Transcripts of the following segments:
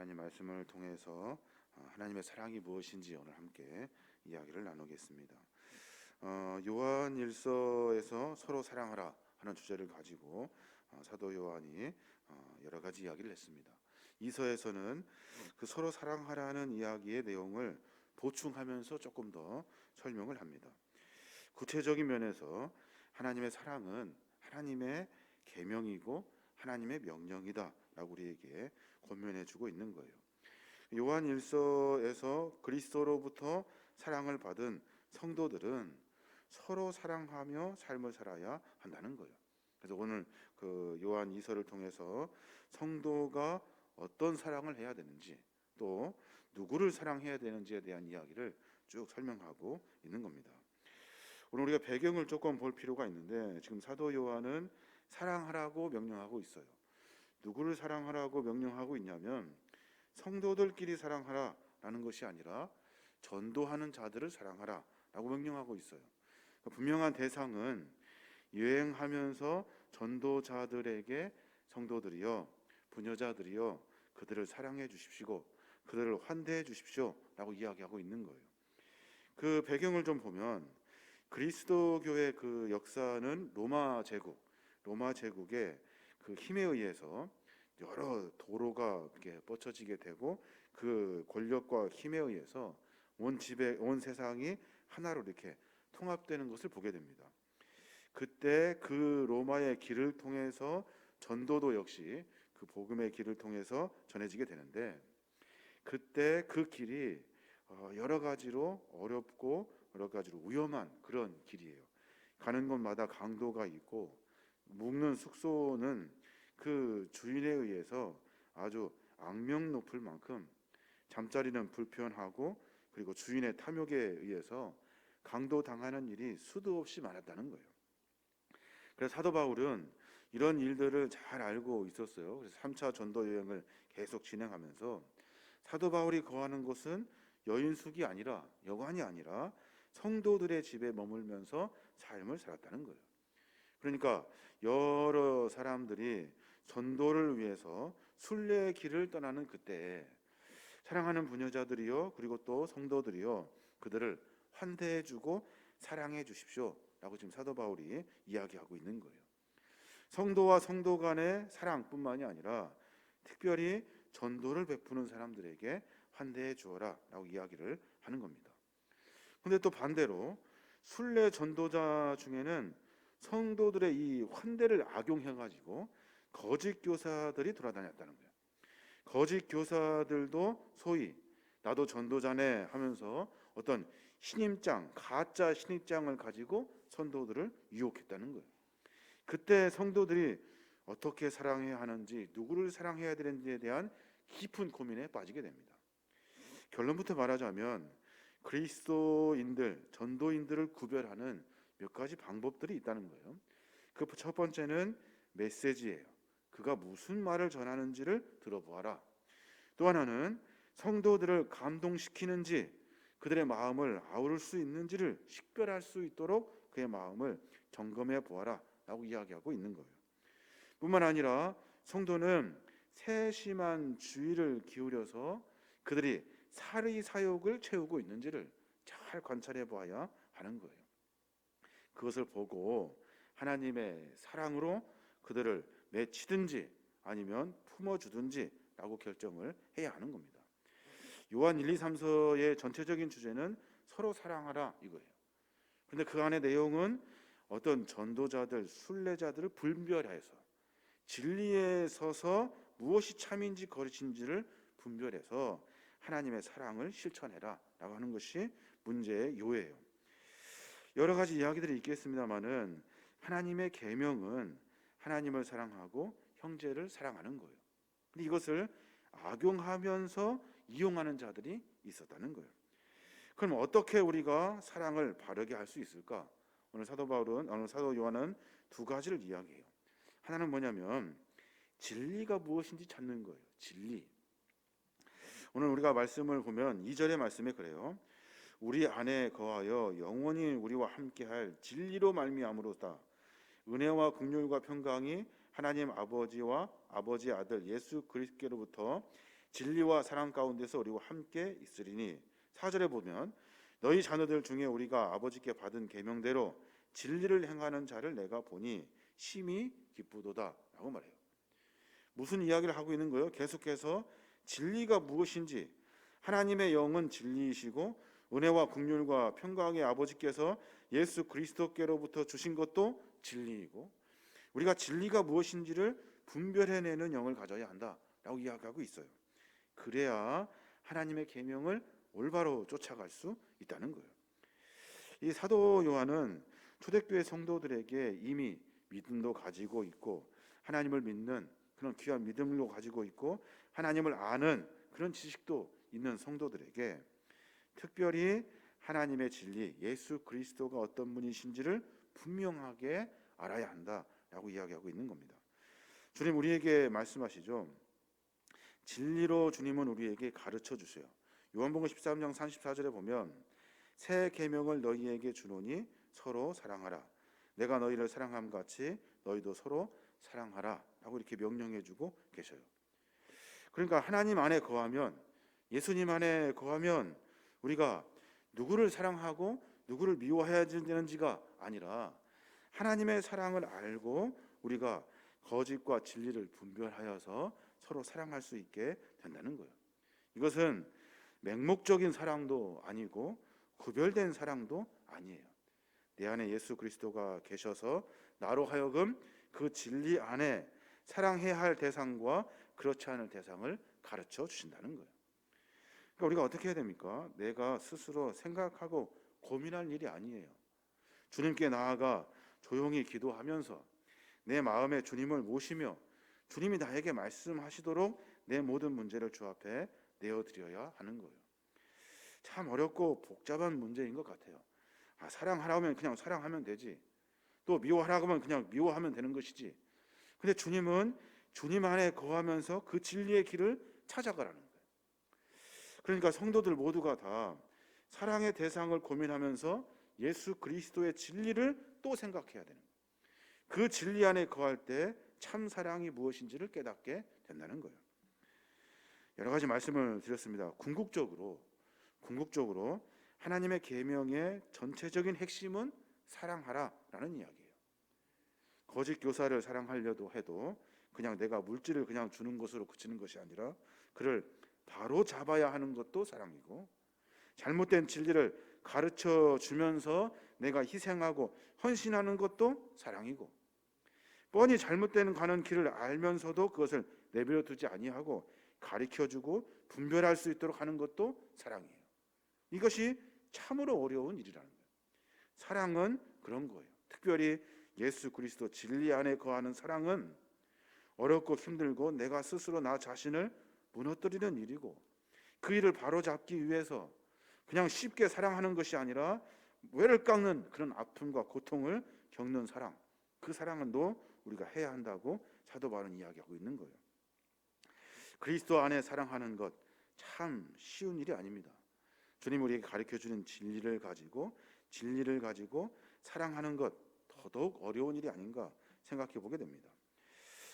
하나님 말씀을 통해서 하나님의 사랑이 무엇인지 오늘 함께 이야기를 나누겠습니다. 요한일서에서 서로 사랑하라 하는 주제를 가지고 사도 요한이 여러 가지 이야기를 했습니다. 이서에서는 그 서로 사랑하라는 이야기의 내용을 보충하면서 조금 더 설명을 합니다. 구체적인 면에서 하나님의 사랑은 하나님의 계명이고 하나님의 명령이다라고 우리에게 권면해주고 있는 거예요. 요한일서에서 그리스도로부터 사랑을 받은 성도들은 서로 사랑하며 삶을 살아야 한다는 거예요. 그래서 오늘 그 요한 2서를 통해서 성도가 어떤 사랑을 해야 되는지, 또 누구를 사랑해야 되는지에 대한 이야기를 쭉 설명하고 있는 겁니다. 오늘 우리가 배경을 조금 볼 필요가 있는데, 지금 사도 요한은 사랑하라고 명령하고 있어요. 누구를 사랑하라고 명령하고 있냐면 성도들끼리 사랑하라라는 것이 아니라 전도하는 자들을 사랑하라라고 명령하고 있어요. 분명한 대상은 여행하면서 전도자들에게 성도들이여, 부녀자들이여, 그들을 사랑해 주십시오, 그들을 환대해 주십시오라고 이야기하고 있는 거예요. 그 배경을 좀 보면 그리스도교의 그 역사는 로마 제국의 그 힘에 의해서 여러 도로가 이렇게 뻗쳐지게 되고, 그 권력과 힘에 의해서 온 세상이 하나로 이렇게 통합되는 것을 보게 됩니다. 그때 그 로마의 길을 통해서 전도도 역시 그 복음의 길을 통해서 전해지게 되는데, 그때 그 길이 여러 가지로 어렵고 여러 가지로 위험한 그런 길이에요. 가는 곳마다 강도가 있고, 묵는 숙소는 그 주인에 의해서 아주 악명 높을 만큼 잠자리는 불편하고, 그리고 주인의 탐욕에 의해서 강도 당하는 일이 수도 없이 많았다는 거예요. 그래서 사도 바울은 이런 일들을 잘 알고 있었어요. 그래서 3차 전도 여행을 계속 진행하면서 사도 바울이 거하는 곳은 여인숙이 아니라, 여관이 아니라 성도들의 집에 머물면서 삶을 살았다는 거예요. 그러니까 여러 사람들이 전도를 위해서 순례의 길을 떠나는 그때 사랑하는 부녀자들이요, 그리고 또 성도들이요, 그들을 환대해주고 사랑해 주십시오 라고 지금 사도 바울이 이야기하고 있는 거예요. 성도와 성도 간의 사랑뿐만이 아니라 특별히 전도를 베푸는 사람들에게 환대해 주어라 라고 이야기를 하는 겁니다. 그런데 또 반대로 순례 전도자 중에는 성도들의 이 환대를 악용해가지고 거짓 교사들이 돌아다녔다는 거예요. 거짓 교사들도 소위 나도 전도자네 하면서 어떤 신임장, 가짜 신임장을 가지고 성도들을 유혹했다는 거예요. 그때 성도들이 어떻게 사랑해야 하는지, 누구를 사랑해야 되는지에 대한 깊은 고민에 빠지게 됩니다. 결론부터 말하자면 그리스도인들, 전도인들을 구별하는 몇 가지 방법들이 있다는 거예요. 그 첫 번째는 메시지예요. 그가 무슨 말을 전하는지를 들어보아라. 또 하나는 성도들을 감동시키는지, 그들의 마음을 아우를 수 있는지를 식별할 수 있도록 그의 마음을 점검해 보아라 라고 이야기하고 있는 거예요. 뿐만 아니라 성도는 세심한 주의를 기울여서 그들이 사리 사욕을 채우고 있는지를 잘 관찰해 보아야 하는 거예요. 그것을 보고 하나님의 사랑으로 그들을 맺히든지 아니면 품어주든지 라고 결정을 해야 하는 겁니다. 요한 1, 2, 3서의 전체적인 주제는 서로 사랑하라 이거예요. 그런데 그 안의 내용은 어떤 전도자들, 순례자들을 분별해서 진리에 서서 무엇이 참인지 거짓인지를 분별해서 하나님의 사랑을 실천해라 라고 하는 것이 문제의 요예요. 여러 가지 이야기들이 있겠습니다마는 하나님의 계명은 하나님을 사랑하고 형제를 사랑하는 거예요. 근데 이것을 악용하면서 이용하는 자들이 있었다는 거예요. 그럼 어떻게 우리가 사랑을 바르게 할 수 있을까? 오늘 사도 요한은 두 가지를 이야기해요. 하나는 뭐냐면 진리가 무엇인지 찾는 거예요. 진리. 오늘 우리가 말씀을 보면 2절의 말씀에 그래요. 우리 안에 거하여 영원히 우리와 함께할 진리로 말미암으로다. 은혜와 긍휼과 평강이 하나님 아버지와 아버지 아들 예수 그리스도로부터 진리와 사랑 가운데서 우리와 함께 있으리니 4절에 보면 너희 자녀들 중에 우리가 아버지께 받은 계명대로 진리를 행하는 자를 내가 보니 심히 기쁘도다 라고 말해요. 무슨 이야기를 하고 있는 거예요? 계속해서 진리가 무엇인지, 하나님의 영은 진리이시고 은혜와 긍휼과 평강의 아버지께서 예수 그리스도께로부터 주신 것도 진리이고 우리가 진리가 무엇인지를 분별해내는 영을 가져야 한다라고 이야기하고 있어요. 그래야 하나님의 계명을 올바로 쫓아갈 수 있다는 거예요. 이 사도 요한은 초대교회 성도들에게 이미 믿음도 가지고 있고 하나님을 믿는 그런 귀한 믿음도 가지고 있고 하나님을 아는 그런 지식도 있는 성도들에게 특별히 하나님의 진리, 예수 그리스도가 어떤 분이신지를 분명하게 알아야 한다라고 이야기하고 있는 겁니다. 주님 우리에게 말씀하시죠. 진리로 주님은 우리에게 가르쳐 주세요. 요한복음 13장 34절에 보면 새 계명을 너희에게 주노니 서로 사랑하라. 내가 너희를 사랑함 같이 너희도 서로 사랑하라 라고 이렇게 명령해 주고 계셔요. 그러니까 하나님 안에 거하면, 예수님 안에 거하면 우리가 누구를 사랑하고 누구를 미워해야 되는지가 아니라 하나님의 사랑을 알고 우리가 거짓과 진리를 분별하여서 서로 사랑할 수 있게 된다는 거예요. 이것은 맹목적인 사랑도 아니고 구별된 사랑도 아니에요. 내 안에 예수 그리스도가 계셔서 나로 하여금 그 진리 안에 사랑해야 할 대상과 그렇지 않을 대상을 가르쳐 주신다는 거예요. 그러니까 우리가 어떻게 해야 됩니까? 내가 스스로 생각하고 고민할 일이 아니에요. 주님께 나아가 조용히 기도하면서 내 마음에 주님을 모시며 주님이 나에게 말씀하시도록 내 모든 문제를 주 앞에 내어드려야 하는 거예요. 참 어렵고 복잡한 문제인 것 같아요. 사랑하라면 그냥 사랑하면 되지. 또 미워하라고 하면 그냥 미워하면 되는 것이지. 근데 주님은 주님 안에 거하면서 그 진리의 길을 찾아가라는 거예요. 그러니까 성도들 모두가 다 사랑의 대상을 고민하면서 예수 그리스도의 진리를 또 생각해야 되는 거예요. 그 진리 안에 거할 때 참 사랑이 무엇인지를 깨닫게 된다는 거예요. 여러 가지 말씀을 드렸습니다. 궁극적으로 하나님의 계명의 전체적인 핵심은 사랑하라라는 이야기예요. 거짓 교사를 사랑하려도 해도 그냥 내가 물질을 그냥 주는 것으로 그치는 것이 아니라 그를 바로 잡아야 하는 것도 사랑이고, 잘못된 진리를 가르쳐 주면서 내가 희생하고 헌신하는 것도 사랑이고, 뻔히 잘못된 가는 길을 알면서도 그것을 내버려 두지 아니하고 가르쳐주고 분별할 수 있도록 하는 것도 사랑이에요. 이것이 참으로 어려운 일이라는 거예요. 사랑은 그런 거예요. 특별히 예수 그리스도 진리 안에 거하는 사랑은 어렵고 힘들고 내가 스스로 나 자신을 무너뜨리는 일이고, 그 일을 바로잡기 위해서 그냥 쉽게 사랑하는 것이 아니라 외를 깎는 그런 아픔과 고통을 겪는 사랑, 그 사랑은 또 우리가 해야 한다고 사도 바울은 이야기하고 있는 거예요. 그리스도 안에 사랑하는 것 참 쉬운 일이 아닙니다. 주님 우리에게 가르쳐주는 진리를 가지고 사랑하는 것 더더욱 어려운 일이 아닌가 생각해 보게 됩니다.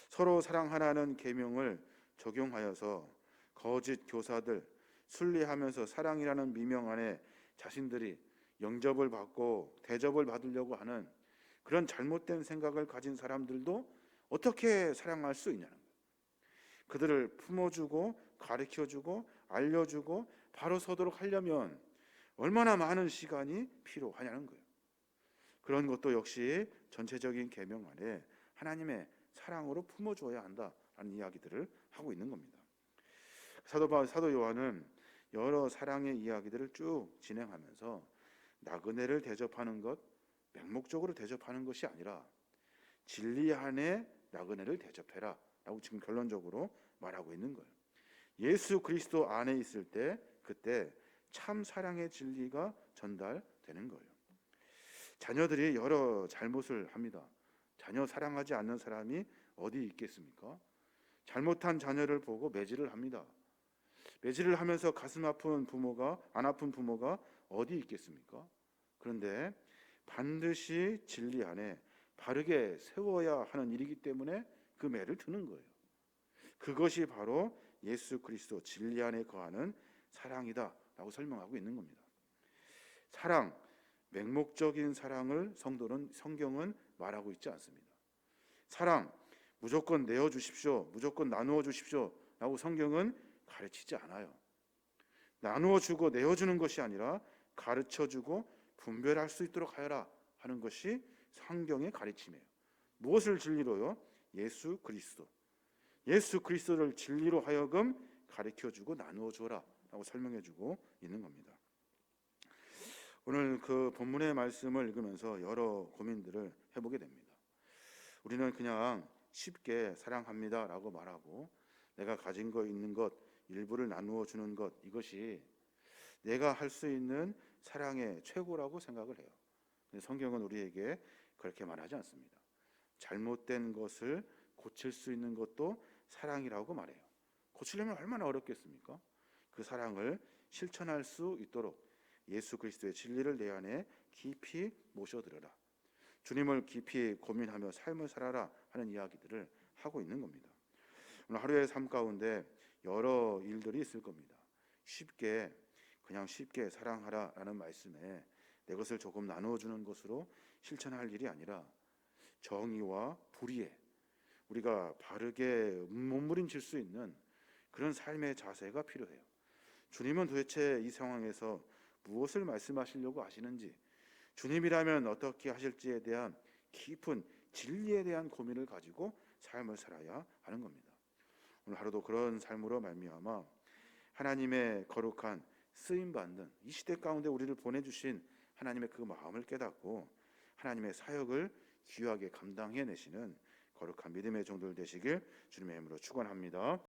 서로 사랑하라는 계명을 적용하여서 거짓 교사들, 순례하면서 사랑이라는 미명 안에 자신들이 영접을 받고 대접을 받으려고 하는 그런 잘못된 생각을 가진 사람들도 어떻게 사랑할 수 있냐는 거예요. 그들을 품어주고 가르쳐주고 알려주고 바로 서도록 하려면 얼마나 많은 시간이 필요하냐는 거예요. 그런 것도 역시 전체적인 계명 안에 하나님의 사랑으로 품어줘야 한다라는 이야기들을 하고 있는 겁니다. 사도 요한은 여러 사랑의 이야기들을 쭉 진행하면서 나그네를 대접하는 것, 맹목적으로 대접하는 것이 아니라 진리 안에 나그네를 대접해라 라고 지금 결론적으로 말하고 있는 거예요. 예수 그리스도 안에 있을 때 그때 참 사랑의 진리가 전달되는 거예요. 자녀들이 여러 잘못을 합니다. 자녀 사랑하지 않는 사람이 어디 있겠습니까? 잘못한 자녀를 보고 매질을 합니다. 매질을 하면서 가슴 아픈 부모가, 안 아픈 부모가 어디 있겠습니까? 그런데 반드시 진리 안에 바르게 세워야 하는 일이기 때문에 그 매를 드는 거예요. 그것이 바로 예수 그리스도 진리 안에 거하는 사랑이다라고 설명하고 있는 겁니다. 사랑, 맹목적인 사랑을 성경은 말하고 있지 않습니다. 사랑, 무조건 내어주십시오, 무조건 나누어 주십시오라고 성경은 가르치지 않아요. 나누어 주고 내어주는 것이 아니라 가르쳐주고 분별할 수 있도록 하여라 하는 것이 성경의 가르침이에요. 무엇을 진리로요? 예수 그리스도. 예수 그리스도를 진리로 하여금 가르쳐주고 나누어 주라 라고 설명해주고 있는 겁니다. 오늘 그 본문의 말씀을 읽으면서 여러 고민들을 해보게 됩니다. 우리는 그냥 쉽게 사랑합니다 라고 말하고 내가 가진 거 있는 것 일부를 나누어 주는 것, 이것이 내가 할 수 있는 사랑의 최고라고 생각을 해요. 근데 성경은 우리에게 그렇게 말하지 않습니다. 잘못된 것을 고칠 수 있는 것도 사랑이라고 말해요. 고치려면 얼마나 어렵겠습니까? 그 사랑을 실천할 수 있도록 예수 그리스도의 진리를 내 안에 깊이 모셔들어라, 주님을 깊이 고민하며 삶을 살아라 하는 이야기들을 하고 있는 겁니다. 오늘 하루의 삶 가운데 여러 일들이 있을 겁니다. 그냥 쉽게 사랑하라라는 말씀에 내 것을 조금 나누어주는 것으로 실천할 일이 아니라 정의와 불의에 우리가 바르게 몸부림칠 수 있는 그런 삶의 자세가 필요해요. 주님은 도대체 이 상황에서 무엇을 말씀하시려고 하시는지, 주님이라면 어떻게 하실지에 대한 깊은 진리에 대한 고민을 가지고 삶을 살아야 하는 겁니다. 오늘 하루도 그런 삶으로 말미암아 하나님의 거룩한 쓰임받는 이 시대 가운데 우리를 보내주신 하나님의 그 마음을 깨닫고 하나님의 사역을 귀하게 감당해내시는 거룩한 믿음의 종들 되시길 주님의 이름으로 축원합니다.